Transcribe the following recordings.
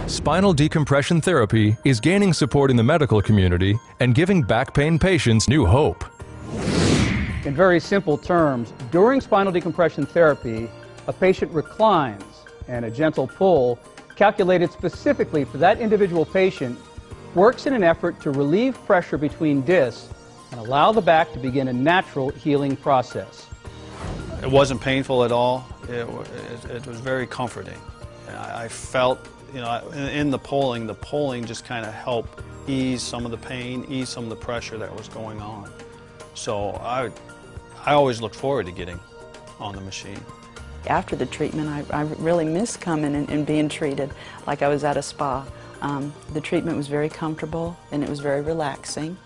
Spinal decompression therapy is gaining support in the medical community and giving back pain patients new hope. In very simple terms, during spinal decompression therapy, a patient reclines and a gentle pull, calculated specifically for that individual patient, works in an effort to relieve pressure between discs and allow the back to begin a natural healing process. It wasn't painful at all. It was very comforting. I felt, in the pulling just kind of helped ease some of the pain, ease some of the pressure that was going on. So I always looked forward to getting on the machine. After the treatment, I really missed coming and being treated like I was at a spa. The treatment was very comfortable and it was very relaxing.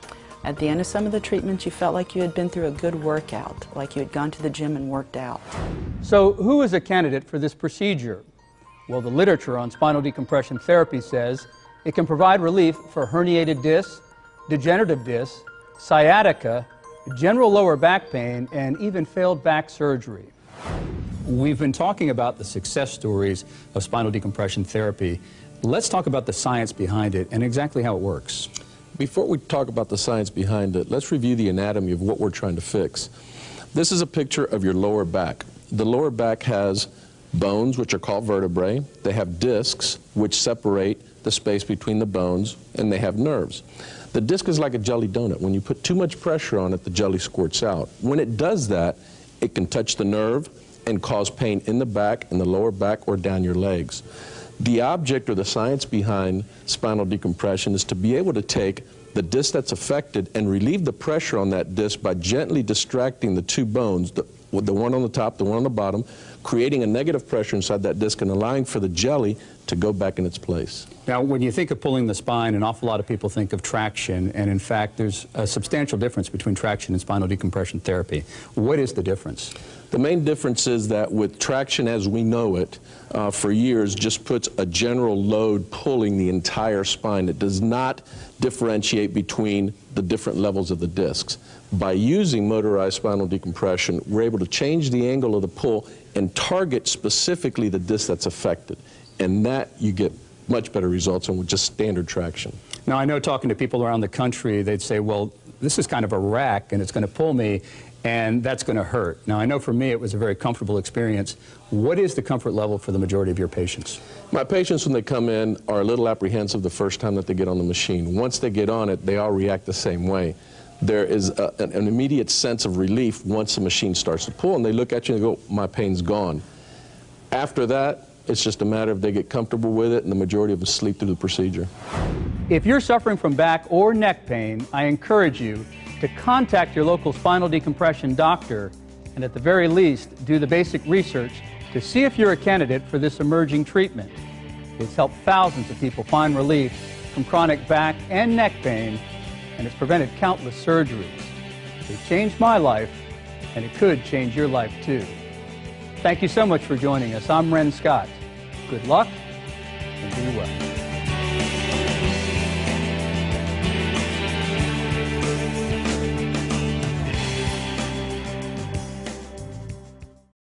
At the end of some of the treatments, you felt like you had been through a good workout, like you had gone to the gym and worked out. So who is a candidate for this procedure? Well, the literature on spinal decompression therapy says it can provide relief for herniated discs, degenerative discs, sciatica, general lower back pain, and even failed back surgery. We've been talking about the success stories of spinal decompression therapy. Let's talk about the science behind it and exactly how it works. Before we talk about the science behind it, let's review the anatomy of what we're trying to fix. This is a picture of your lower back. The lower back has bones, which are called vertebrae. They have discs, which separate the space between the bones, and they have nerves. The disc is like a jelly donut. When you put too much pressure on it, the jelly squirts out. When it does that, it can touch the nerve and cause pain in the back, in the lower back, or down your legs. The object or the science behind spinal decompression is to be able to take the disc that's affected and relieve the pressure on that disc by gently distracting the two bones, the one on the top, the one on the bottom, creating a negative pressure inside that disc and allowing for the jelly to go back in its place. Now, when you think of pulling the spine, an awful lot of people think of traction, and in fact, there's a substantial difference between traction and spinal decompression therapy. What is the difference? The main difference is that with traction as we know it, for years, just puts a general load pulling the entire spine. It does not differentiate between the different levels of the discs. By using motorized spinal decompression, we're able to change the angle of the pull and target specifically the disc that's affected. And that you get much better results than with just standard traction. Now, I know talking to people around the country, they'd say, well, this is kind of a rack and it's going to pull me and that's going to hurt. Now, I know for me it was a very comfortable experience. What is the comfort level for the majority of your patients? My patients, when they come in, are a little apprehensive the first time that they get on the machine. Once they get on it, they all react the same way. There is an immediate sense of relief once the machine starts to pull, and they look at you and go, my pain's gone. After that, it's just a matter of they get comfortable with it, and the majority of them sleep through the procedure. If you're suffering from back or neck pain, I encourage you to contact your local spinal decompression doctor and at the very least do the basic research to see if you're a candidate for this emerging treatment. It's helped thousands of people find relief from chronic back and neck pain, and it's prevented countless surgeries. It changed my life, and it could change your life too. Thank you so much for joining us. I'm Ren Scott. Good luck